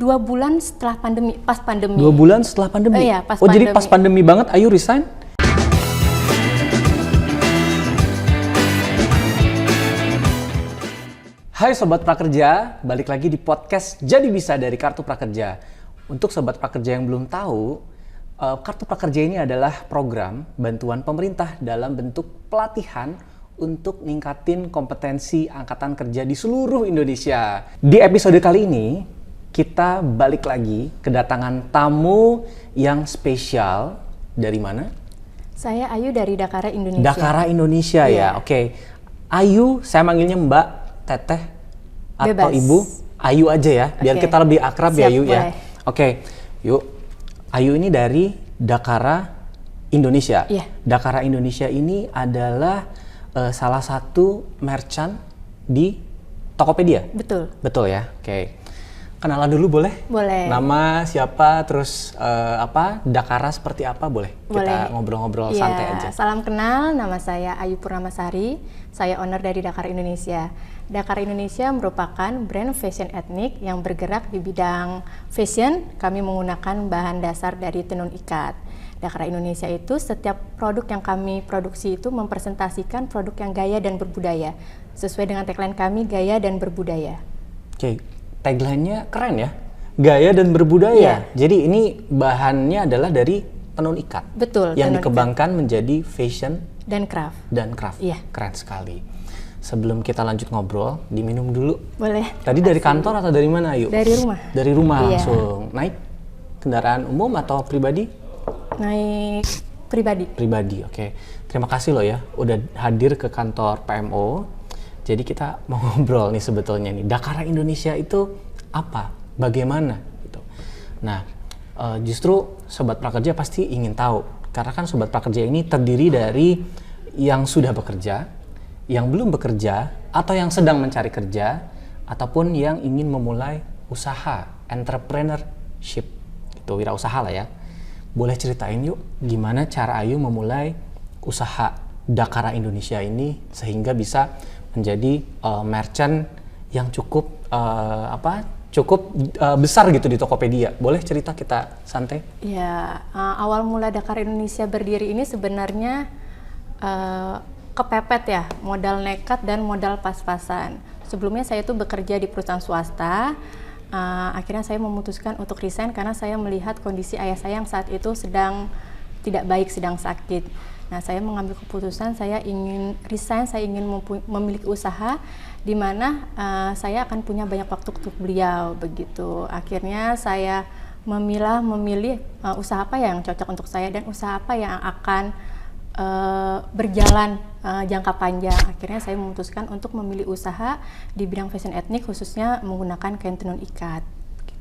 2 bulan setelah pandemi, pas pandemi. 2 bulan setelah pandemi? Iya, pas pandemi. pandemi. Jadi pas pandemi banget Ayu resign? Hai Sobat Prakerja, balik lagi di podcast Jadi Bisa dari Kartu Prakerja. Untuk Sobat Prakerja yang belum tahu, Kartu Prakerja ini adalah program bantuan pemerintah dalam bentuk pelatihan untuk ningkatin kompetensi angkatan kerja di seluruh Indonesia. Di episode kali ini, kita balik lagi kedatangan tamu yang spesial. Dari mana? Saya Ayu dari Dakara Indonesia. Dakara Indonesia ya, oke. Ayu, saya manggilnya Mbak, Teteh, atau Bebas. Ibu. Ayu aja ya, biar kita lebih akrab. Siap, ya Ayu boleh. ya. Oke, yuk. Ayu ini dari Dakara Indonesia. Iya. Dakara Indonesia ini adalah salah satu merchant di Tokopedia. Betul. Betul ya, oke. Kenalan dulu boleh? Boleh. Nama siapa, terus Dakara seperti apa, boleh? Boleh. Kita ngobrol-ngobrol Iya, santai aja. Salam kenal, nama saya Ayu Purnamasari. Saya owner dari Dakar Indonesia. Dakar Indonesia merupakan brand fashion etnik yang bergerak di bidang fashion. Kami menggunakan bahan dasar dari tenun ikat. Dakar Indonesia itu setiap produk yang kami produksi itu mempresentasikan produk yang gaya dan berbudaya. Sesuai dengan tagline kami, gaya dan berbudaya. Oke, tagline-nya keren ya. Gaya dan berbudaya. Iya. Jadi ini bahannya adalah dari tenun ikat. Betul. Yang tenun dikembangkan menjadi fashion ikat dan craft. dan craft. Iya. Keren sekali. Sebelum kita lanjut ngobrol, diminum dulu. Boleh. Tadi dari kantor atau dari mana, Ayu? Dari rumah. Dari rumah Iya. langsung. Naik kendaraan umum atau pribadi? Naik pribadi. Pribadi, oke. Terima kasih loh ya, udah hadir ke kantor PMO. Jadi kita mau ngobrol nih sebetulnya nih, Dakar Indonesia itu apa? Bagaimana? Gitu. Nah, justru Sobat Prakerja pasti ingin tahu. Karena kan Sobat Prakerja ini terdiri dari yang sudah bekerja, yang belum bekerja, atau yang sedang mencari kerja, ataupun yang ingin memulai usaha, entrepreneurship, gitu, wirausaha lah ya. Boleh ceritain yuk, gimana cara Ayu memulai usaha Dakara Indonesia ini sehingga bisa menjadi merchant yang cukup besar gitu di Tokopedia. Boleh cerita, kita santai? Ya, awal mula Dakar Indonesia berdiri ini sebenarnya kepepet ya, modal nekat dan modal pas-pasan. Sebelumnya saya itu bekerja di perusahaan swasta. Akhirnya saya memutuskan untuk resign karena saya melihat kondisi ayah saya yang saat itu sedang tidak baik, sedang sakit. Nah, saya mengambil keputusan saya ingin resign, saya ingin memiliki usaha di mana saya akan punya banyak waktu untuk beliau begitu. Akhirnya saya memilih usaha apa yang cocok untuk saya dan usaha apa yang akan berjalan jangka panjang. Akhirnya saya memutuskan untuk memilih usaha di bidang fashion etnik, khususnya menggunakan kain tenun ikat.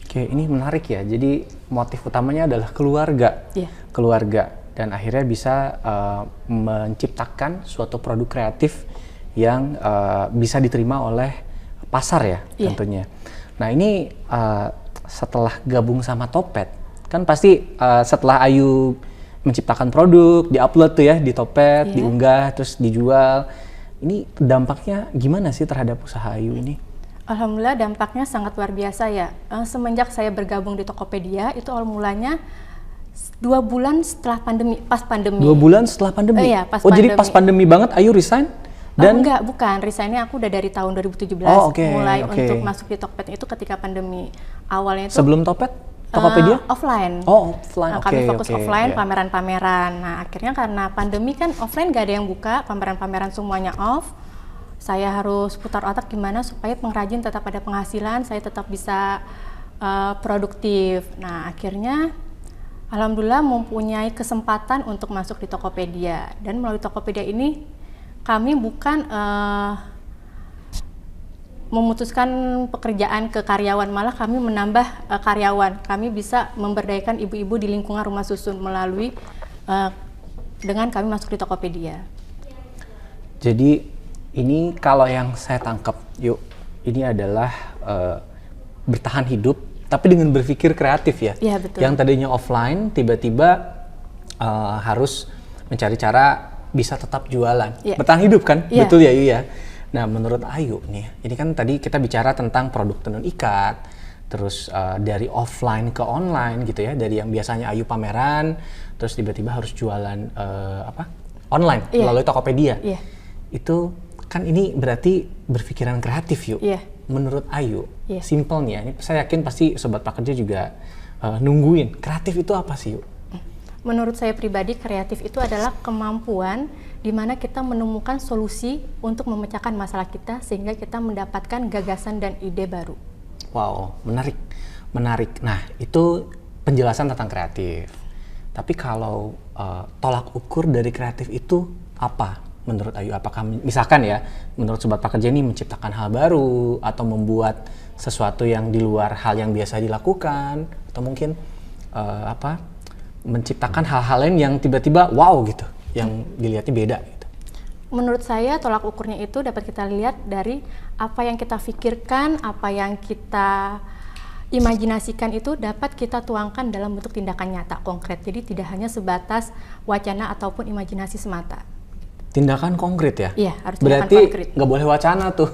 Oke, ini menarik ya. Jadi motif utamanya adalah keluarga. Iya. Keluarga. Dan akhirnya bisa menciptakan suatu produk kreatif yang bisa diterima oleh pasar ya, Iya. tentunya. Nah, ini setelah gabung sama Topet, kan pasti setelah Ayu menciptakan produk, diupload tuh ya di Topet, Iya. diunggah, terus dijual. Ini dampaknya gimana sih terhadap usaha Ayu ini? Alhamdulillah dampaknya sangat luar biasa ya. Semenjak saya bergabung di Tokopedia, itu awal mulanya 2 bulan setelah pandemi, pas pandemi. 2 bulan setelah pandemi? Iya, pas jadi pandemi. pas pandemi banget Ayu resign? Dan Enggak, bukan. Resignnya aku udah dari tahun 2017. Mulai untuk masuk di Tokped itu ketika pandemi. Awalnya itu sebelum Topet? Tokopedia? Offline. Oh, offline. Nah, kami fokus offline, yeah. pameran-pameran. Nah, akhirnya karena pandemi kan offline gak ada yang buka, pameran-pameran semuanya off. Saya harus putar otak gimana supaya pengrajin tetap ada penghasilan, saya tetap bisa produktif. Nah, akhirnya alhamdulillah mempunyai kesempatan untuk masuk di Tokopedia. Dan melalui Tokopedia ini kami bukan memutuskan pekerjaan ke karyawan, malah kami menambah karyawan. Kami bisa memberdayakan ibu-ibu di lingkungan rumah susun melalui dengan kami masuk di Tokopedia. Jadi ini kalau yang saya tangkap, ini adalah bertahan hidup, tapi dengan berpikir kreatif ya. Iya, betul. Yang tadinya offline, tiba-tiba harus mencari cara bisa tetap jualan, bertahan hidup kan, betul ya Yu ya. Nah, menurut Ayu nih, ini kan tadi kita bicara tentang produk tenun ikat, terus dari offline ke online gitu ya, dari yang biasanya Ayu pameran, terus tiba-tiba harus jualan online melalui Tokopedia. Itu kan ini berarti berpikiran kreatif yuk. Menurut Ayu, simpelnya, ini saya yakin pasti Sobat Prakerja juga nungguin, kreatif itu apa sih yuk? Menurut saya pribadi, kreatif itu adalah kemampuan di mana kita menemukan solusi untuk memecahkan masalah kita sehingga kita mendapatkan gagasan dan ide baru. Wow, menarik. Nah, itu penjelasan tentang kreatif. Tapi kalau tolak ukur dari kreatif itu apa menurut Ayu? Apakah misalkan ya, menurut Sobat Prakerja ini menciptakan hal baru atau membuat sesuatu yang di luar hal yang biasa dilakukan, atau mungkin menciptakan hal-hal lain yang tiba-tiba wow gitu, yang dilihatnya beda gitu. Menurut saya tolak ukurnya itu dapat kita lihat dari apa yang kita pikirkan, apa yang kita imajinasikan itu dapat kita tuangkan dalam bentuk tindakan nyata, konkret. Jadi tidak hanya sebatas wacana ataupun imajinasi semata. Tindakan konkret ya? Iya, harus tindakan berarti konkret. Nggak boleh wacana tuh.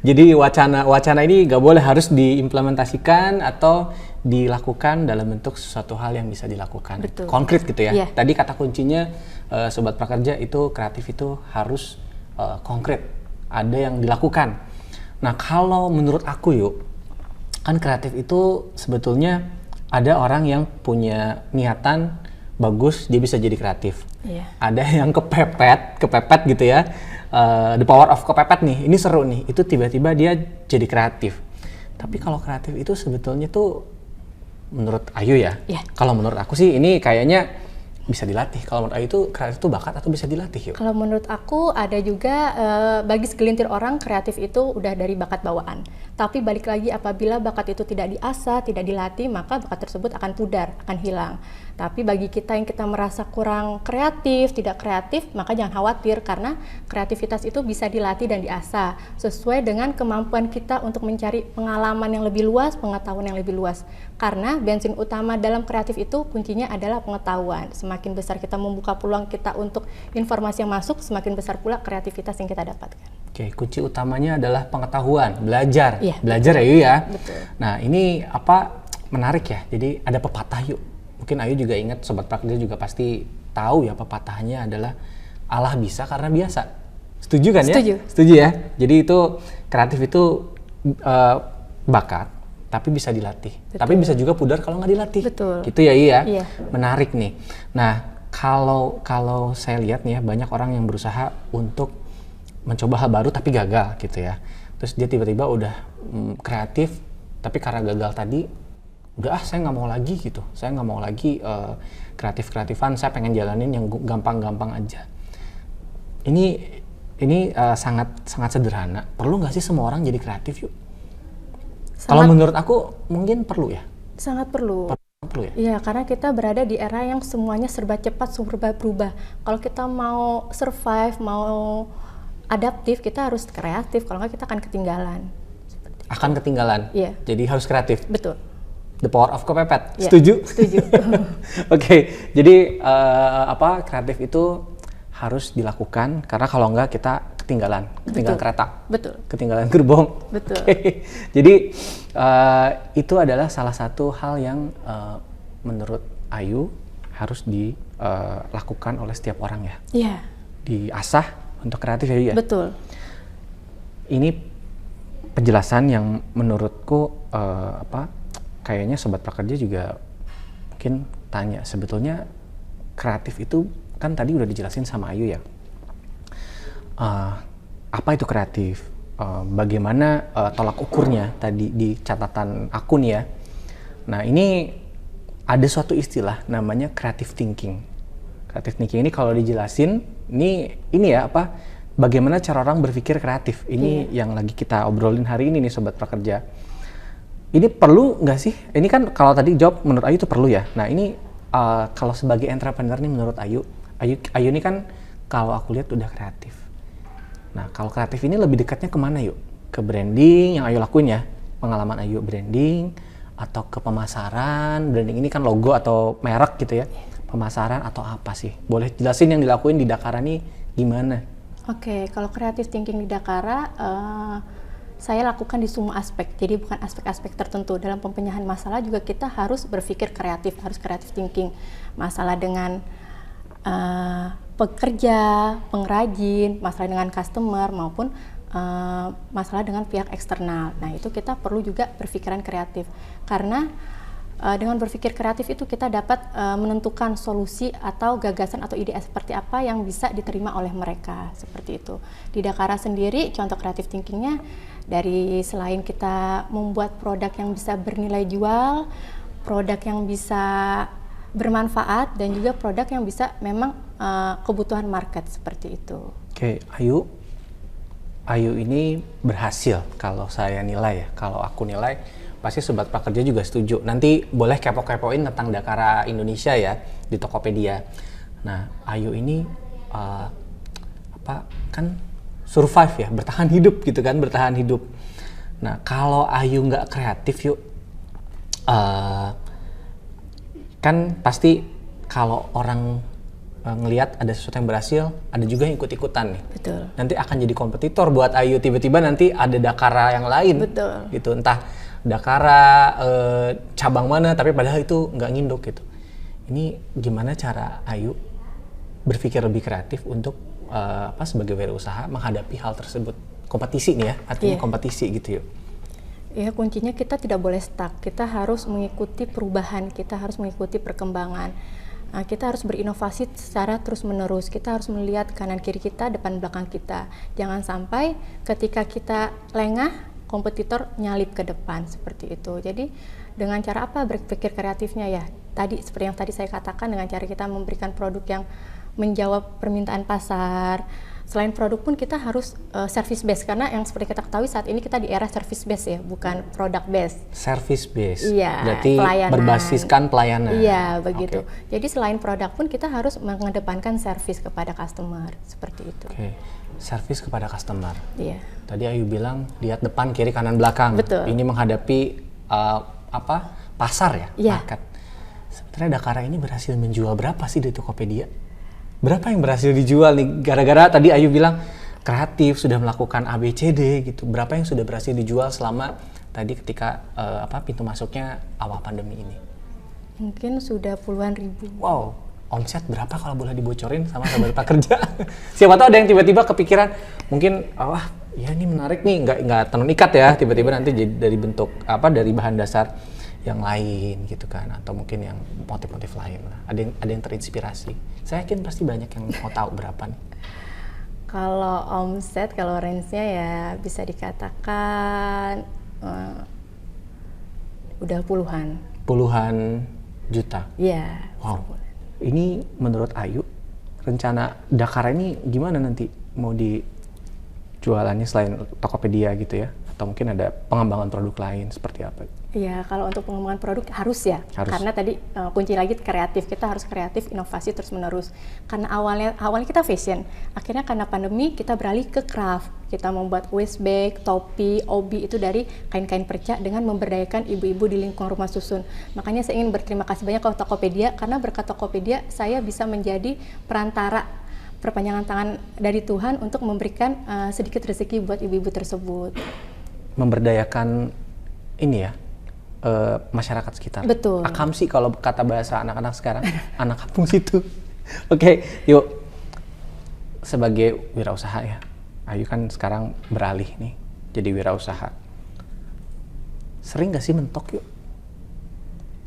Jadi wacana ini nggak boleh, harus diimplementasikan atau dilakukan dalam bentuk sesuatu hal yang bisa dilakukan. Betul. Konkret gitu ya? Iya. Tadi kata kuncinya Sobat Prakerja itu kreatif itu harus konkret, ada yang dilakukan. Nah kalau menurut aku yuk, kan kreatif itu sebetulnya ada orang yang punya niatan bagus, dia bisa jadi kreatif. Ada yang kepepet gitu ya, the power of kepepet nih, ini seru nih, itu tiba-tiba dia jadi kreatif. Tapi kalau kreatif itu sebetulnya tuh menurut Ayu ya, kalau menurut aku sih ini kayaknya bisa dilatih. Kalau menurut Ayu itu kreatif itu bakat atau bisa dilatih yuk? Kalau menurut aku ada juga bagi segelintir orang kreatif itu udah dari bakat bawaan. Tapi balik lagi apabila bakat itu tidak diasah, tidak dilatih, maka bakat tersebut akan pudar, akan hilang. Tapi bagi kita yang kita merasa kurang kreatif, tidak kreatif, maka jangan khawatir karena kreativitas itu bisa dilatih dan diasah sesuai dengan kemampuan kita untuk mencari pengalaman yang lebih luas, pengetahuan yang lebih luas. Karena bensin utama dalam kreatif itu kuncinya adalah pengetahuan. Semakin besar kita membuka peluang kita untuk informasi yang masuk, semakin besar pula kreativitas yang kita dapatkan. Oke, kunci utamanya adalah pengetahuan, belajar. Belajar betul. ya Yu ya. Betul. Nah ini menarik ya, jadi ada pepatah yuk. Mungkin Ayu juga ingat, Sobat Prakerja juga pasti tahu ya pepatahnya adalah Allah bisa karena biasa. Setuju kan ya? Setuju ya. Jadi itu kreatif itu bakat, tapi bisa dilatih. Betul. Tapi bisa juga pudar kalau nggak dilatih. Betul. Gitu ya Iya. Menarik nih. Nah kalau saya lihat nih ya, banyak orang yang berusaha untuk mencoba hal baru tapi gagal gitu ya. Terus dia tiba-tiba udah kreatif, tapi karena gagal tadi, udah saya nggak mau lagi gitu. Saya nggak mau lagi kreatif-kreatifan, saya pengen jalanin yang gampang-gampang aja. Ini sangat sederhana. Perlu nggak sih semua orang jadi kreatif yuk? Kalau menurut aku mungkin perlu ya. Sangat perlu. Perlu ya? Iya, karena kita berada di era yang semuanya serba cepat, serba berubah. Kalau kita mau survive, mau adaptif, kita harus kreatif. Kalau nggak kita akan ketinggalan. Akan ketinggalan? Iya. Jadi harus kreatif? Betul. The power of kepepet. Yeah, setuju? Setuju. Oke, jadi kreatif itu harus dilakukan karena kalau enggak kita ketinggalan kereta. Betul. Ketinggalan gerbong. Betul. Okay. Jadi itu adalah salah satu hal yang menurut Ayu harus dilakukan oleh setiap orang ya. Iya. Diasah untuk kreatif ya. Betul. Ini penjelasan yang menurutku kayaknya Sobat Prakerja juga mungkin tanya, sebetulnya kreatif itu kan tadi udah dijelasin sama Ayu ya. Apa itu kreatif? Bagaimana tolak ukurnya tadi di catatan aku nih ya. Nah ini ada suatu istilah namanya creative thinking. Creative thinking ini kalau dijelasin, ini ya bagaimana cara orang berpikir kreatif. Ini yang lagi kita obrolin hari ini nih Sobat Prakerja. Ini perlu nggak sih? Ini kan kalau tadi jawab menurut Ayu itu perlu ya. Nah ini kalau sebagai entrepreneur nih menurut Ayu ini kan kalau aku lihat udah kreatif. Nah kalau kreatif ini lebih dekatnya kemana yuk? Ke branding yang Ayu lakuin ya? Pengalaman Ayu branding atau ke pemasaran? Branding ini kan logo atau merek gitu ya? Pemasaran atau apa sih? Boleh jelasin yang dilakuin di Dakara nih gimana? Oke, kalau creative thinking di Dakara, saya lakukan di semua aspek. Jadi bukan aspek-aspek tertentu. Dalam pempecahan masalah juga kita harus berpikir kreatif, harus creative thinking. Masalah dengan pekerja, pengrajin, masalah dengan customer maupun masalah dengan pihak eksternal. Nah, itu kita perlu juga berpikiran kreatif. Karena dengan berpikir kreatif itu kita dapat menentukan solusi atau gagasan atau ide seperti apa yang bisa diterima oleh mereka, seperti itu. Di Dakara sendiri, contoh creative thinkingnya dari selain kita membuat produk yang bisa bernilai jual, produk yang bisa bermanfaat, dan juga produk yang bisa memang kebutuhan market, seperti itu. Oke, Ayu ini berhasil kalau saya nilai ya, kalau aku nilai pasti Sobat Prakerja juga setuju. Nanti boleh kepo-kepoin tentang Dakara Indonesia ya di Tokopedia. Nah, Ayu ini kan survive ya, bertahan hidup gitu kan, bertahan hidup. Nah, kalau Ayu nggak kreatif yuk, kan pasti kalau orang ngelihat ada sesuatu yang berhasil, ada juga yang ikut-ikutan nih. Betul. Nanti akan jadi kompetitor buat Ayu, tiba-tiba nanti ada Dakara yang lain. Betul. Gitu, entah Dakara cabang mana, tapi padahal itu nggak nginduk gitu. Ini gimana cara Ayu berpikir lebih kreatif untuk sebagai wirausaha menghadapi hal tersebut? Kompetisi nih ya, artinya kompetisi gitu yuk. Ya, kuncinya kita tidak boleh stuck. Kita harus mengikuti perubahan, kita harus mengikuti perkembangan. Kita harus berinovasi secara terus-menerus. Kita harus melihat kanan kiri kita, depan belakang kita. Jangan sampai ketika kita lengah, kompetitor nyalip ke depan, seperti itu. Jadi dengan cara apa berpikir kreatifnya ya? Tadi seperti yang tadi saya katakan, dengan cara kita memberikan produk yang menjawab permintaan pasar. Selain produk pun kita harus service base, karena yang seperti kita ketahui saat ini kita di era service base ya, bukan product base. Service base. Iya, berarti pelayanan. Berbasiskan pelayanan. Iya, begitu. Okay. Jadi selain produk pun kita harus mengedepankan service kepada customer, seperti itu. Oke. Service kepada customer. Iya. Tadi Ayu bilang lihat depan, kiri, kanan, belakang. Betul. Ini menghadapi pasar ya, market. Sebenarnya Dakara ini berhasil menjual berapa sih di Tokopedia? Berapa yang berhasil dijual nih? Gara-gara tadi Ayu bilang kreatif, sudah melakukan ABCD gitu. Berapa yang sudah berhasil dijual selama tadi ketika pintu masuknya awal pandemi ini? Mungkin sudah puluhan ribu. Wow, omset berapa kalau boleh dibocorin sama Sobat Prakerja? Siapa tahu ada yang tiba-tiba kepikiran, mungkin ya ini menarik nih, nggak tenun ikat ya, tiba-tiba nanti jadi dari bentuk dari bahan dasar yang lain gitu kan, atau mungkin yang motif-motif lain lah. Ada yang terinspirasi. Saya yakin pasti banyak yang mau tahu berapa nih. Kalau omset, kalau range-nya ya bisa dikatakan udah puluhan. Puluhan juta? Iya. Wow. Ini menurut Ayu, rencana Dakara ini gimana nanti? Mau dijualannya selain Tokopedia gitu ya? Atau mungkin ada pengembangan produk lain seperti apa? Iya, kalau untuk pengembangan produk harus ya. Karena tadi kunci lagi kreatif, kita harus kreatif, inovasi terus-menerus. Karena awalnya kita fashion, akhirnya karena pandemi kita beralih ke craft. Kita membuat waist bag, topi, obi itu dari kain-kain perca dengan memberdayakan ibu-ibu di lingkungan rumah susun. Makanya saya ingin berterima kasih banyak ke Tokopedia, karena berkat Tokopedia saya bisa menjadi perantara, perpanjangan tangan dari Tuhan untuk memberikan sedikit rezeki buat ibu-ibu tersebut. Memberdayakan ini ya, masyarakat sekitar. Betul. Akamsi kalau kata bahasa anak-anak sekarang, anak kampung situ. Oke, yuk. Sebagai wirausaha ya, Ayu kan sekarang beralih nih jadi wirausaha. Sering gak sih mentok yuk?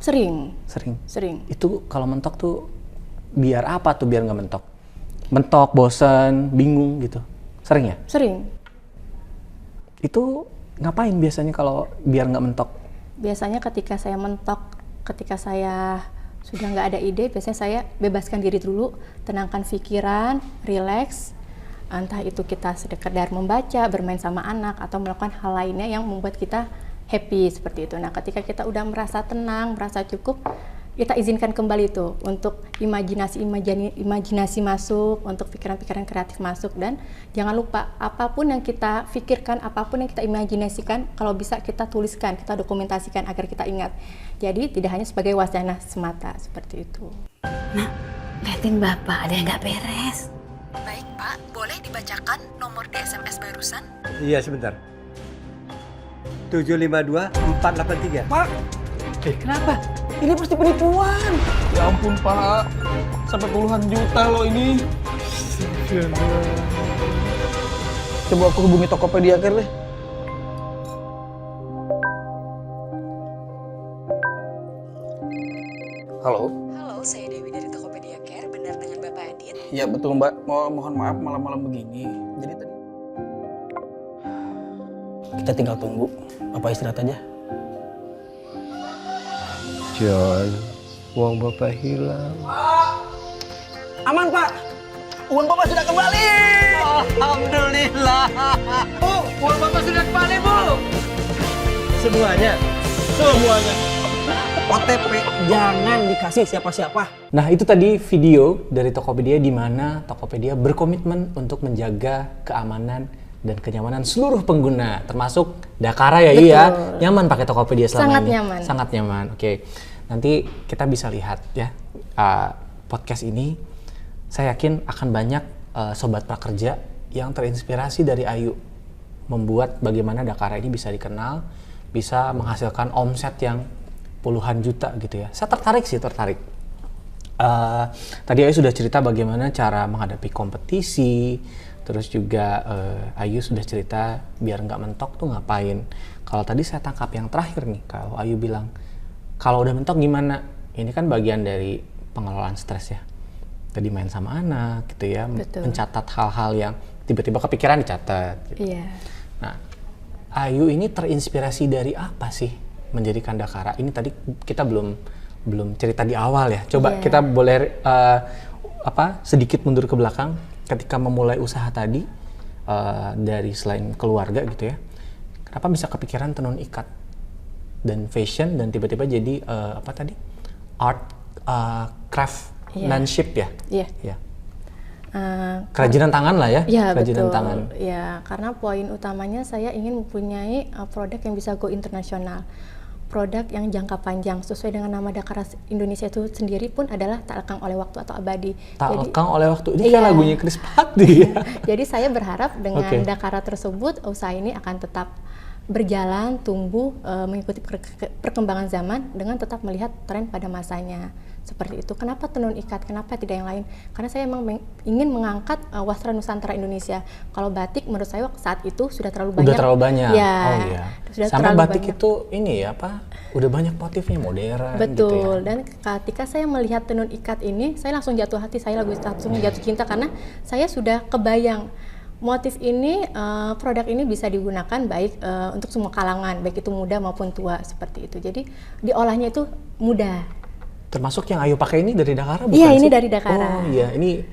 Sering. Itu kalau mentok tuh biar apa tuh biar nggak mentok? Mentok, bosan, bingung gitu. Sering ya? Sering. Itu ngapain biasanya kalau biar nggak mentok? Biasanya ketika saya mentok, ketika saya sudah nggak ada ide, biasanya saya bebaskan diri dulu, tenangkan pikiran, relax. Entah itu kita sekedar membaca, bermain sama anak, atau melakukan hal lainnya yang membuat kita happy, seperti itu. Nah, ketika kita udah merasa tenang, merasa cukup, kita izinkan kembali itu untuk imajinasi masuk, untuk pikiran-pikiran kreatif masuk, dan jangan lupa apapun yang kita pikirkan, apapun yang kita imajinasikan, kalau bisa kita tuliskan, kita dokumentasikan agar kita ingat. Jadi tidak hanya sebagai wacana semata, seperti itu. Nak, liatin Bapak, ada yang nggak beres. Baik Pak, boleh dibacakan nomor di SMS barusan? Iya sebentar. 752-483. Pak, kenapa? Ini pasti penipuan. Ya ampun Pak, sampai puluhan juta loh ini. Coba aku hubungi Tokopedia Care deh. Halo. Halo, saya Dewi dari Tokopedia Care. Benar dengan Bapak Adit? Ya betul Mbak. Mohon maaf malam-malam begini. Jadi tadi kita tinggal tunggu. Bapak istirahat aja. John, uang Bapak hilang. Aman Pak. Uang Bapak sudah kembali. Alhamdulillah. Bu, uang Bapak sudah kembali Bu. Semuanya. OTP jangan dikasih siapa-siapa. Nah, itu tadi video dari Tokopedia di mana Tokopedia berkomitmen untuk menjaga keamanan dan kenyamanan seluruh pengguna, termasuk Dakara ya. Iya. Nyaman pakai Tokopedia selama Sangat ini. nyaman. Sangat nyaman. Oke. Nanti kita bisa lihat ya podcast ini. Saya yakin akan banyak sobat prakerja yang terinspirasi dari Ayu membuat bagaimana Dakara ini bisa dikenal, bisa menghasilkan omset yang puluhan juta gitu ya. Saya tertarik. Tadi Ayu sudah cerita bagaimana cara menghadapi kompetisi, terus juga Ayu sudah cerita biar nggak mentok tuh ngapain. Kalau tadi saya tangkap yang terakhir nih, kalau Ayu bilang kalau udah mentok gimana? Ini kan bagian dari pengelolaan stres ya. Tadi main sama anak gitu ya, mencatat hal-hal yang tiba-tiba kepikiran dicatat. Gitu. Iya. Nah, Ayu ini terinspirasi dari apa sih menjadikan Dakara? Ini tadi kita belum cerita di awal ya. Coba kita boleh sedikit mundur ke belakang ketika memulai usaha tadi dari selain keluarga gitu ya. Kenapa bisa kepikiran tenun ikat dan fashion dan tiba-tiba jadi art craftsmanship ya? Iya. Kerajinan tangan lah ya? Iya, kerajinan betul. tangan. Ya, karena poin utamanya saya ingin mempunyai produk yang bisa go internasional. Produk yang jangka panjang sesuai dengan nama Dakara Indonesia itu sendiri pun adalah tak lekang oleh waktu atau abadi. Tak lekang oleh waktu. Ini kan lagunya Chris Patti ya. Jadi saya berharap dengan Dakara tersebut usaha ini akan tetap berjalan, tumbuh, mengikuti perkembangan zaman dengan tetap melihat tren pada masanya. Seperti itu. Kenapa tenun ikat? Kenapa tidak yang lain? Karena saya memang ingin mengangkat wastra Nusantara Indonesia. Kalau batik menurut saya saat itu sudah terlalu banyak. Udah terlalu banyak. Ya, oh iya. Sampai batik banyak. Itu ini ya udah banyak motifnya modern. Betul. Gitu ya. Dan ketika saya melihat tenun ikat ini, saya langsung jatuh hati. Saya langsung jatuh cinta karena saya sudah kebayang motif ini, produk ini bisa digunakan baik untuk semua kalangan, baik itu muda maupun tua seperti itu. Jadi diolahnya itu mudah. Termasuk yang Ayu pakai ini dari Dakara bukan sih? Iya, ini dari Dakara. Oh iya, ini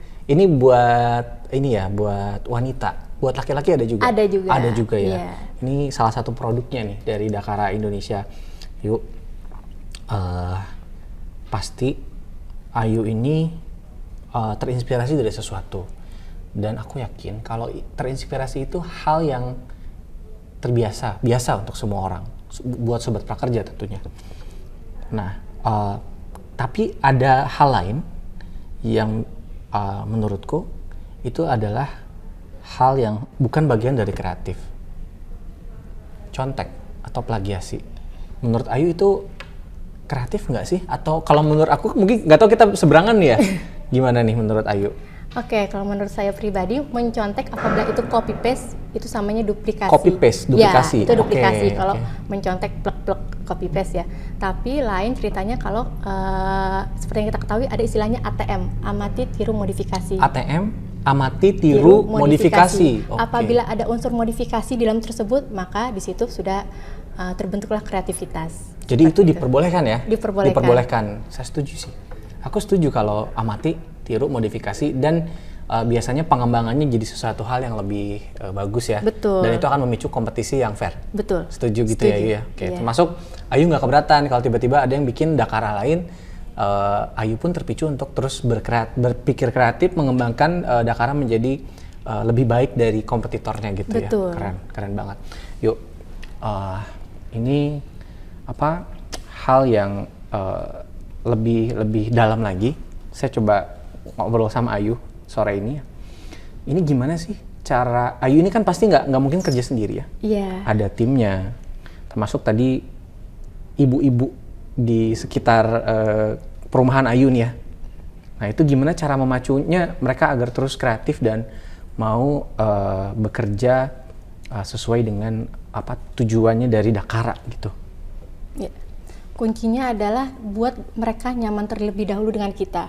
buat buat wanita. Buat laki-laki ada juga? Ada juga. Ada juga ya. Yeah. Ini salah satu produknya nih dari Dakara Indonesia. Yuk, pasti Ayu ini terinspirasi dari sesuatu. Dan aku yakin kalau terinspirasi itu hal yang biasa untuk semua orang. Buat sobat prakerja tentunya. Nah, tapi ada hal lain yang menurutku itu adalah hal yang bukan bagian dari kreatif. Contek atau plagiasi. Menurut Ayu itu kreatif nggak sih? Atau kalau menurut aku mungkin nggak tahu kita seberangan ya. Gimana nih menurut Ayu? Oke, kalau menurut saya pribadi mencontek apabila itu copy paste itu namanya duplikasi. Copy paste, duplikasi. Ya, itu duplikasi. Okay, kalau mencontek plek-plek copy paste ya. Tapi lain ceritanya kalau seperti yang kita ketahui ada istilahnya ATM, amati tiru modifikasi. ATM, amati tiru modifikasi. Okay. Apabila ada unsur modifikasi di dalam tersebut, maka di situ sudah terbentuklah kreativitas. Jadi itu diperbolehkan ya? Diperbolehkan. Saya setuju sih. Aku setuju kalau amati tiru modifikasi dan biasanya pengembangannya jadi sesuatu hal yang lebih bagus ya. Betul. Dan itu akan memicu kompetisi yang fair. Betul. Setuju gitu ya. Oke. Yeah. Termasuk Ayu nggak keberatan kalau tiba-tiba ada yang bikin Dakara lain, Ayu pun terpicu untuk terus berpikir kreatif mengembangkan Dakara menjadi lebih baik dari kompetitornya gitu. Betul. Ya. Keren banget. Yuk, ini hal yang lebih dalam lagi. Saya coba ngobrol sama Ayu sore ini. Ini gimana sih cara Ayu ini kan pasti nggak mungkin kerja sendiri ya? Iya. Ada timnya. termasuk tadi ibu-ibu di sekitar perumahan Ayu nih ya. Nah itu gimana cara memacunya mereka agar terus kreatif dan mau bekerja sesuai dengan apa tujuannya dari Dakara gitu. Ya. Kuncinya adalah buat mereka nyaman terlebih dahulu dengan kita.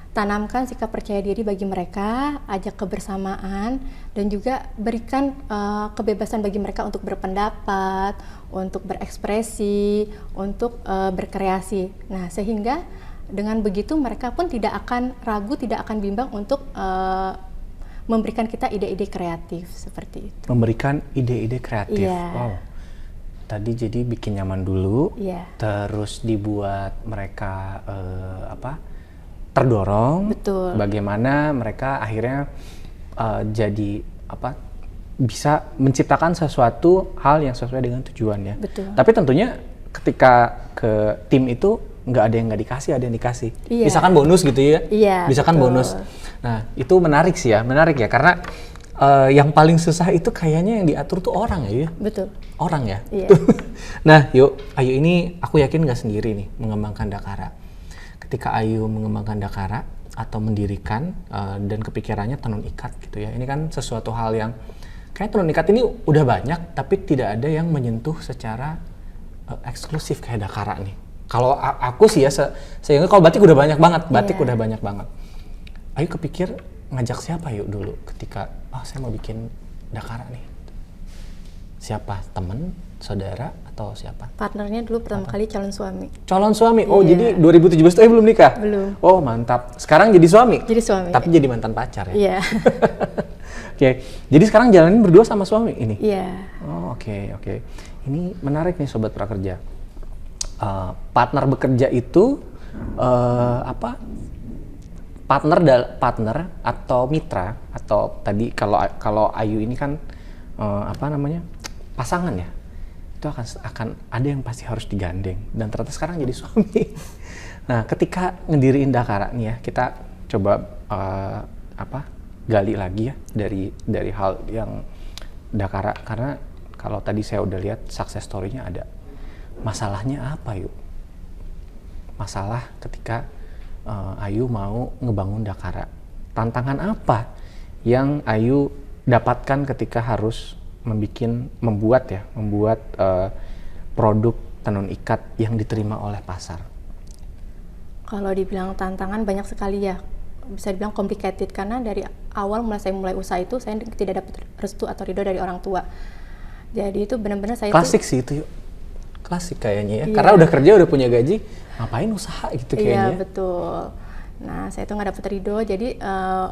Tanamkan sikap percaya diri bagi mereka, ajak kebersamaan, dan juga berikan kebebasan bagi mereka untuk berpendapat, untuk berekspresi, untuk berkreasi. Nah, sehingga dengan begitu mereka pun tidak akan ragu, tidak akan bimbang untuk memberikan kita ide-ide kreatif seperti itu. Memberikan ide-ide kreatif. Iya. Wow. Tadi jadi bikin nyaman dulu, Iya. terus dibuat mereka terdorong. Betul. Bagaimana mereka akhirnya jadi bisa menciptakan sesuatu hal yang sesuai dengan tujuannya. Betul. Tapi tentunya ketika ke tim itu nggak ada yang nggak dikasih, ada yang dikasih. Iya. Misalkan bonus gitu ya. Iya, Misalkan betul. bonus. Nah itu menarik ya karena yang paling susah itu kayaknya yang diatur tuh orang ya. Betul. Orang ya. Iya. Nah yuk, Ayu ini aku yakin nggak sendiri nih mengembangkan Dakara. Ketika Ayu mengembangkan Dakara atau mendirikan dan kepikirannya tenun ikat gitu ya. Ini kan sesuatu hal yang kayak tenun ikat ini udah banyak tapi tidak ada yang menyentuh secara eksklusif kayak Dakara nih. Kalau aku sih ya, sehingga kalau batik udah banyak banget, udah banyak banget. Ayu kepikir ngajak siapa yuk dulu ketika saya mau bikin Dakara nih. Siapa? Temen, saudara, atau siapa? Partnernya dulu pertama kali calon suami. Calon suami? Oh Iya. jadi 2017 itu belum nikah? Belum. Oh mantap. Sekarang jadi suami? Jadi suami. Tapi jadi mantan pacar ya? Iya. Oke. Jadi sekarang jalanin berdua sama suami ini? Iya. Oh oke. Ini menarik nih Sobat Prakerja. Partner bekerja itu partner atau mitra atau tadi kalau Ayu ini kan pasangan ya, itu akan ada yang pasti harus digandeng dan ternyata sekarang jadi suami. Nah ketika ngediriin Dakara nih ya, kita coba gali lagi ya dari hal yang Dakara, karena kalau tadi saya udah lihat success story-nya ada. Masalahnya apa yuk? Masalah ketika Ayu mau ngebangun Dakara. Tantangan apa yang Ayu dapatkan ketika harus membuat produk tenun ikat yang diterima oleh pasar? Kalau dibilang tantangan banyak sekali ya, bisa dibilang complicated karena dari awal saya mulai usaha itu saya tidak dapat restu atau ridho dari orang tua. Jadi itu benar-benar saya klasik sih itu yuk. Klasik kayaknya ya, Iya. karena udah kerja udah punya gaji, ngapain usaha gitu kayaknya. Iya betul. Nah saya itu nggak dapat ridho, jadi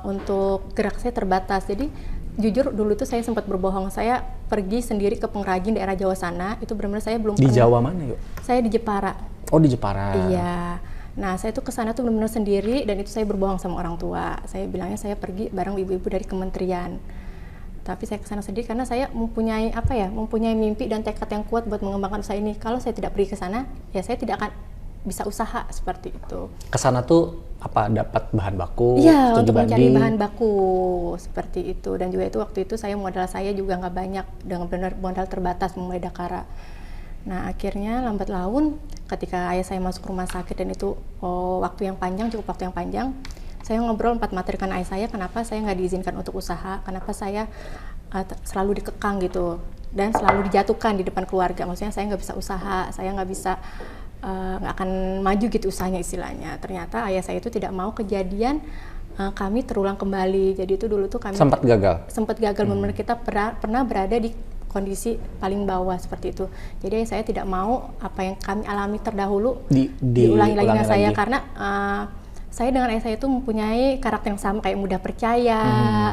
untuk gerak saya terbatas. Jadi jujur dulu tuh saya sempat berbohong, saya pergi sendiri ke pengrajin daerah Jawa sana, itu benar-benar saya belum Di pernah. Jawa mana yuk? Saya di Jepara. Oh di Jepara. Iya. Nah saya tuh kesana tuh benar-benar sendiri dan itu saya berbohong sama orang tua. Saya bilangnya saya pergi bareng ibu-ibu dari kementerian. Tapi saya kesana sendiri karena saya mempunyai mimpi dan tekad yang kuat buat mengembangkan usaha ini. Kalau saya tidak pergi ke sana, ya saya tidak akan bisa usaha seperti itu. Kesana tuh dapat bahan baku, Iya, studi untuk mencari banding. bahan baku seperti itu. Dan juga itu waktu itu modal saya juga nggak banyak, dengan benar modal terbatas memulai Dakara. Nah akhirnya lambat laun ketika ayah saya masuk rumah sakit dan itu cukup waktu yang panjang, saya ngobrol 4 materi dengan ayah saya, kenapa saya nggak diizinkan untuk usaha, kenapa saya selalu dikekang gitu dan selalu dijatuhkan di depan keluarga. Maksudnya saya nggak bisa usaha, saya nggak akan maju gitu usahanya istilahnya. Ternyata ayah saya itu tidak mau kejadian kami terulang kembali. Jadi itu dulu tuh kami Sempat gagal. benar-benar kita pernah berada di kondisi paling bawah seperti itu. Jadi saya tidak mau apa yang kami alami terdahulu diulangi lagi dengan saya, karena saya dengan ayah saya itu mempunyai karakter yang sama, kayak mudah percaya,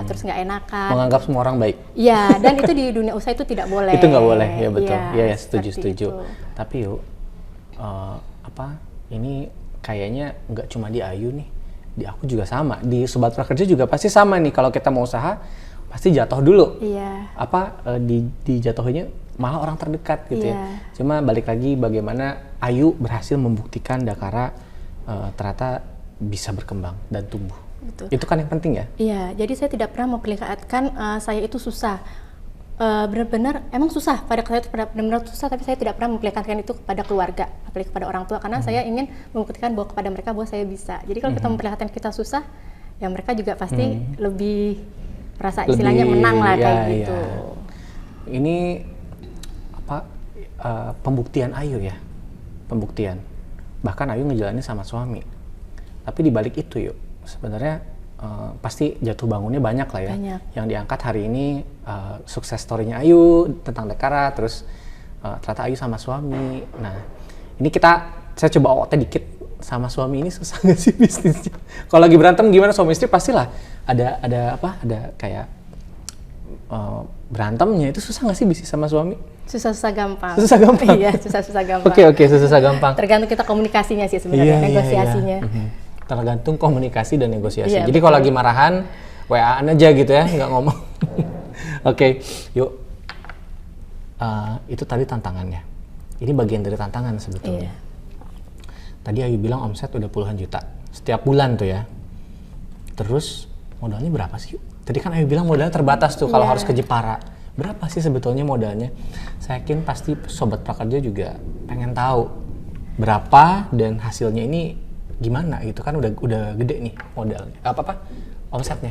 terus nggak enakan. Menganggap semua orang baik. Iya, dan itu di dunia usaha itu tidak boleh. Itu nggak boleh, ya betul. Iya, seperti setuju. itu. Tapi yuk, ini kayaknya nggak cuma di Ayu nih, di aku juga sama. Di Sobat Prakerja juga pasti sama nih. Kalau kita mau usaha, pasti jatuh dulu. Iya. Dijatuhinnya malah orang terdekat gitu ya. Iya. Cuma balik lagi bagaimana Ayu berhasil membuktikan Dakara ternyata bisa berkembang dan tumbuh. Betul. Itu kan yang penting ya. Iya, jadi saya tidak pernah memperlihatkan saya itu susah. benar-benar emang susah, pada saya itu benar-benar susah, tapi saya tidak pernah memperlihatkan itu kepada keluarga, apalagi kepada orang tua, karena saya ingin membuktikan bahwa kepada mereka bahwa saya bisa. Jadi kalau kita memperlihatkan kita susah, ya mereka juga pasti lebih merasa istilahnya menang lah kayak gitu. Ini apa pembuktian Ayu ya, pembuktian. Bahkan Ayu ngejalanin sama suami. Tapi di balik itu yuk, sebenarnya pasti jatuh bangunnya banyak lah ya. Banyak. Yang diangkat hari ini sukses story-nya Ayu tentang Dekara, terus ternyata Ayu sama suami. Nah, ini saya coba OOT dikit, sama suami ini susah nggak sih bisnisnya? Kalau lagi berantem gimana suami istri pastilah ada kayak berantemnya, itu susah nggak sih bisnis sama suami? Susah-susah gampang. Susah gampang. Iya, susah-susah gampang. Oke, susah gampang. Tergantung kita komunikasinya sih sebenarnya, negosiasinya. Tergantung komunikasi dan negosiasi. Iya, Jadi kalau lagi marahan, WA-an aja gitu ya, nggak ngomong. Oke, yuk. Itu tadi tantangannya. Ini bagian dari tantangan sebetulnya. Iya. Tadi Ayu bilang omset udah puluhan juta setiap bulan tuh ya. Terus modalnya berapa sih? Tadi kan Ayu bilang modalnya terbatas tuh kalau harus ke Jepara. Berapa sih sebetulnya modalnya? Saya yakin pasti Sobat Prakerja juga pengen tahu berapa dan hasilnya ini gimana gitu kan, udah gede nih modalnya. Omsetnya?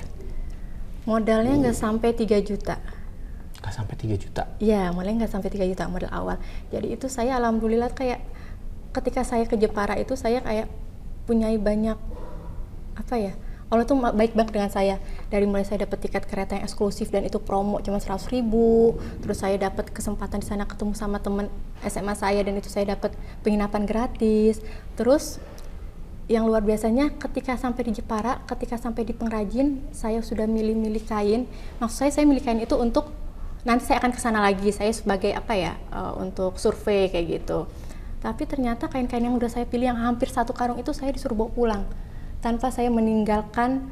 Modalnya nggak sampai 3 juta. Nggak sampai 3 juta? Iya, modalnya nggak sampai 3 juta modal awal. Jadi itu saya alhamdulillah kayak ketika saya ke Jepara itu saya kayak punya banyak Allah tuh baik banget dengan saya. Dari mulai saya dapat tiket kereta yang eksklusif dan itu promo cuma 100.000, terus saya dapat kesempatan di sana ketemu sama teman SMA saya dan itu saya dapat penginapan gratis. Terus yang luar biasanya ketika sampai di Jepara, ketika sampai di pengrajin, saya sudah milih-milih kain. Maksud saya milih kain itu untuk nanti saya akan kesana lagi, saya sebagai untuk survei kayak gitu. Tapi ternyata kain-kain yang udah saya pilih yang hampir 1 karung itu saya disuruh bawa pulang tanpa saya meninggalkan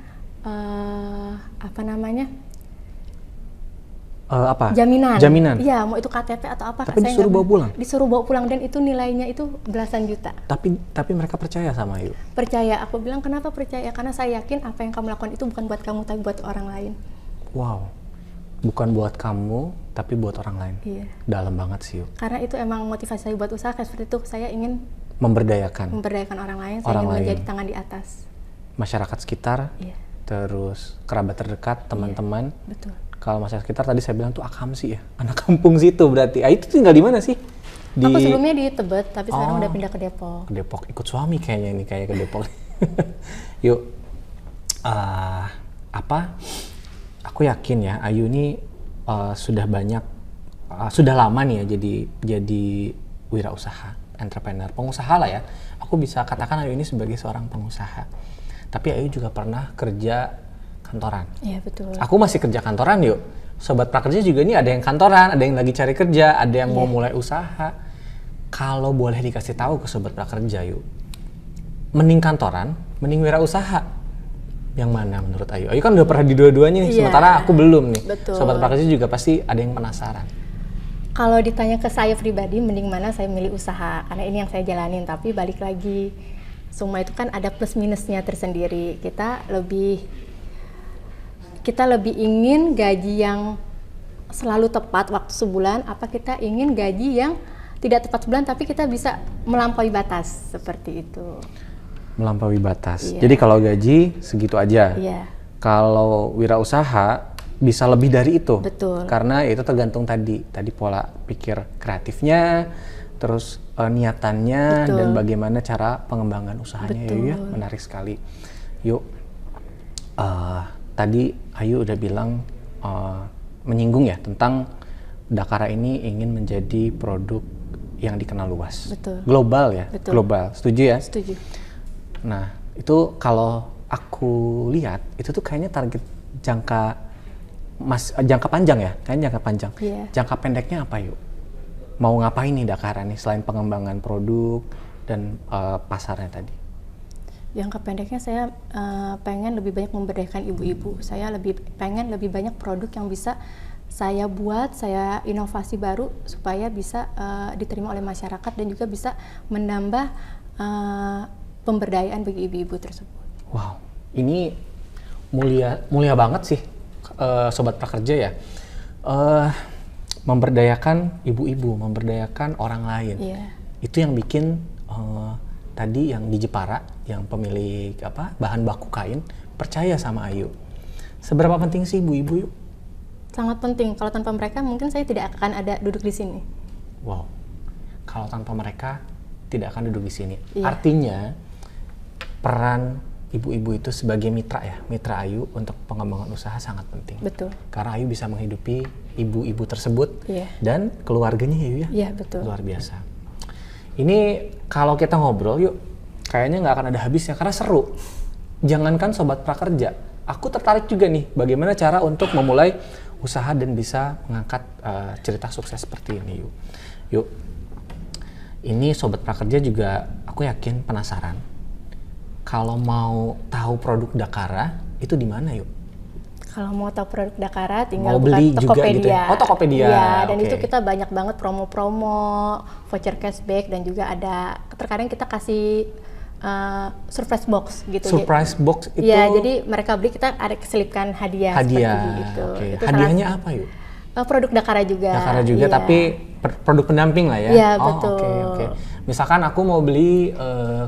jaminan. Iya, mau itu KTP atau apa. Tapi disuruh bawa pulang? Disuruh bawa pulang dan itu nilainya itu belasan juta. Tapi mereka percaya sama Ayu? Percaya. Aku bilang kenapa percaya? Karena saya yakin apa yang kamu lakukan itu bukan buat kamu tapi buat orang lain. Wow, bukan buat kamu tapi buat orang lain. Iya. Dalam banget sih Yu. Karena itu emang motivasi saya buat usaha kayak seperti itu. Saya ingin memberdayakan orang lain. Saya ingin menjadi tangan di atas masyarakat sekitar. Iya. Terus kerabat terdekat, teman-teman. Iya, betul. Kalau masyarakat sekitar tadi saya bilang tuh Akam sih ya, anak kampung situ berarti. Itu tinggal di mana sih? Aku sebelumnya di Tebet, tapi sekarang udah pindah ke Depok. Ke Depok, ikut suami kayaknya ini, kayak ke Depok. Yuk, aku yakin ya Ayu ini sudah lama nih ya jadi wirausaha, entrepreneur, pengusaha lah ya. Aku bisa katakan Ayu ini sebagai seorang pengusaha. Tapi Ayu juga pernah kerja kantoran. Iya, betul. Aku masih kerja kantoran yuk. Sobat Prakerja juga ini ada yang kantoran, ada yang lagi cari kerja, ada yang mau mulai usaha. Kalau boleh dikasih tahu ke Sobat Prakerja yuk, mending kantoran, mending wirausaha, yang mana menurut Ayu? Ayu kan udah pernah di dua-duanya nih, sementara aku belum nih. Betul. Sobat Prakerja juga pasti ada yang penasaran. Kalau ditanya ke saya pribadi, mending mana saya milih usaha, karena ini yang saya jalanin. Tapi balik lagi, semua itu kan ada plus minusnya tersendiri. Kita lebih ingin gaji yang selalu tepat waktu sebulan, apa kita ingin gaji yang tidak tepat sebulan tapi kita bisa melampaui batas, seperti itu. Melampaui batas. Iya. Jadi kalau gaji segitu aja. Iya. Kalau wirausaha bisa lebih dari itu. Betul. Karena itu tergantung tadi pola pikir kreatifnya, terus niatannya. Betul. Dan bagaimana cara pengembangan usahanya. Betul. Ya, menarik sekali. Yuk, tadi Ayu udah bilang menyinggung ya tentang Dakara ini ingin menjadi produk yang dikenal luas. Betul. Global ya. Betul. Global. Setuju ya? Setuju. Nah, itu kalau aku lihat itu tuh kayaknya target jangka panjang ya, kayaknya jangka panjang. Yeah. Jangka pendeknya apa yuk? Mau ngapain nih Dakara nih selain pengembangan produk dan pasarnya tadi? Jangka pendeknya saya pengen lebih banyak memberdayakan ibu-ibu. Saya pengen lebih banyak produk yang bisa saya buat, saya inovasi baru supaya bisa diterima oleh masyarakat dan juga bisa menambah pemberdayaan bagi ibu-ibu tersebut. Wow, ini mulia banget sih Sobat Prakerja ya. memberdayakan ibu-ibu, memberdayakan orang lain. Iya. Itu yang bikin tadi yang di Jepara, yang pemilik bahan baku kain percaya sama Ayu. Seberapa penting sih ibu-ibu, Yuk? Sangat penting. Kalau tanpa mereka mungkin saya tidak akan ada duduk di sini. Wow. Kalau tanpa mereka tidak akan duduk di sini. Iya. Artinya peran ibu-ibu itu sebagai mitra Ayu untuk pengembangan usaha sangat penting. Betul. Karena Ayu bisa menghidupi ibu-ibu tersebut Iya. dan keluarganya ya, Yu ya. Iya, betul. Luar biasa. Ini kalau kita ngobrol, Yuk, kayaknya nggak akan ada habisnya karena seru. Jangankan sobat prakerja, aku tertarik juga nih bagaimana cara untuk memulai usaha dan bisa mengangkat cerita sukses seperti ini, Yuk. Yuk, ini sobat prakerja juga aku yakin penasaran. Kalau mau tahu produk Dakara itu di mana, Yuk? Kalau mau tahu produk Dakara tinggal Mau buka beli juga Tokopedia. gitu ya? Oh, Tokopedia. Iya, dan Oke. itu kita banyak banget promo-promo, voucher cashback, dan juga ada terkadang kita kasih surprise box gitu. Surprise box itu Iya, jadi mereka beli kita ada keselipkan hadiah. hadiah. Seperti itu. Oke. Itu Hadiahnya apa, Yuk? produk Dakara juga. Dakara juga, iya. tapi produk pendamping lah ya? Iya, Oh, betul. Oke. Misalkan aku mau beli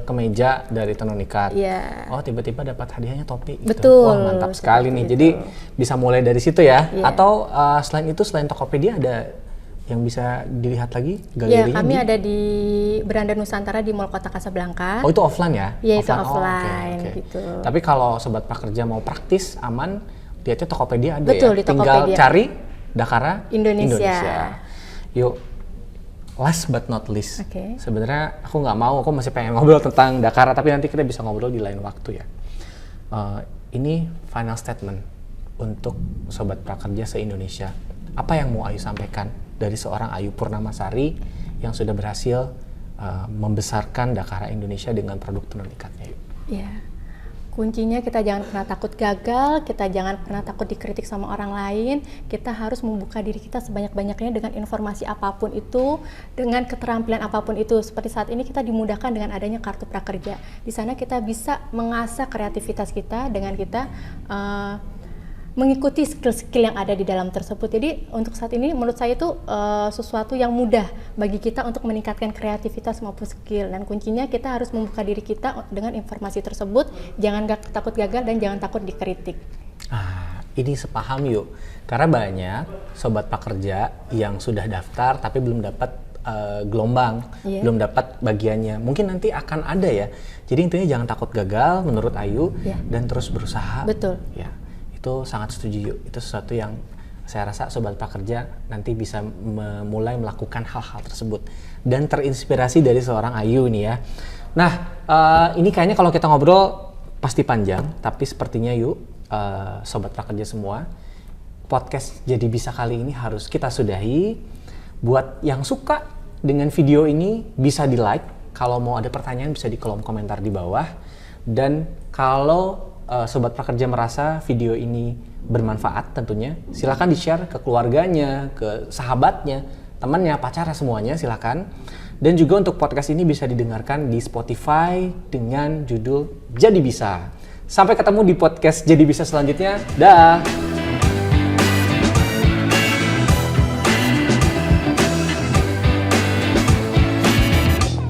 kemeja dari Tenun Ikat. Iya. Oh, tiba-tiba dapat hadiahnya topi gitu. Betul, Wah, mantap sekali nih. seperti Jadi itu. bisa mulai dari situ ya. Iya. Atau selain itu, selain Tokopedia ada yang bisa dilihat lagi Iya, galerinya? kami ada di Beranda Nusantara di Mall Kota Kasablanka. Oh, itu offline ya? Iya, itu Oh, oke, offline, oke. gitu. Tapi kalau sobat prakerja mau praktis, aman, lihatnya Tokopedia ada Betul, ya? di Tinggal Tokopedia. cari Dakara Indonesia. Yuk, last but not least. Oke. Sebenarnya aku nggak mau, aku masih pengen ngobrol tentang Dakara, tapi nanti kita bisa ngobrol di lain waktu ya. Ini final statement untuk sobat prakerja se-Indonesia. Apa yang mau Ayu sampaikan dari seorang Ayu Purnamasari yang sudah berhasil membesarkan Dakara Indonesia dengan produk tenun ikatnya? Yuk. Iya. Kuncinya kita jangan pernah takut gagal, kita jangan pernah takut dikritik sama orang lain. Kita harus membuka diri kita sebanyak-banyaknya dengan informasi apapun itu, dengan keterampilan apapun itu. Seperti saat ini kita dimudahkan dengan adanya kartu prakerja. Di sana kita bisa mengasah kreativitas kita dengan kita mengikuti skill-skill yang ada di dalam tersebut. Jadi untuk saat ini menurut saya itu sesuatu yang mudah bagi kita untuk meningkatkan kreativitas maupun skill. Dan kuncinya kita harus membuka diri kita dengan informasi tersebut. Jangan takut gagal dan jangan takut dikritik. Ini sepaham Yuk. Karena banyak sobat prakerja yang sudah daftar tapi belum dapat gelombang, Iya. belum dapat bagiannya. Mungkin nanti akan ada ya. Jadi intinya jangan takut gagal menurut Ayu Iya. dan terus berusaha. Betul. Ya. Itu sangat setuju Yuk. Itu sesuatu yang saya rasa sobat prakerja nanti bisa mulai melakukan hal-hal tersebut dan terinspirasi dari seorang Ayu nih ya. Nah, ini kayaknya kalau kita ngobrol pasti panjang, tapi sepertinya Yuk, sobat prakerja semua, podcast Jadi Bisa kali ini harus kita sudahi. Buat yang suka dengan video ini bisa di like. Kalau mau ada pertanyaan bisa di kolom komentar di bawah. Dan kalau sobat prakerja merasa video ini bermanfaat tentunya, silakan di-share ke keluarganya, ke sahabatnya, temannya, pacarnya, semuanya silakan. Dan juga untuk podcast ini bisa didengarkan di Spotify dengan judul Jadi Bisa. Sampai ketemu di podcast Jadi Bisa selanjutnya. Dah.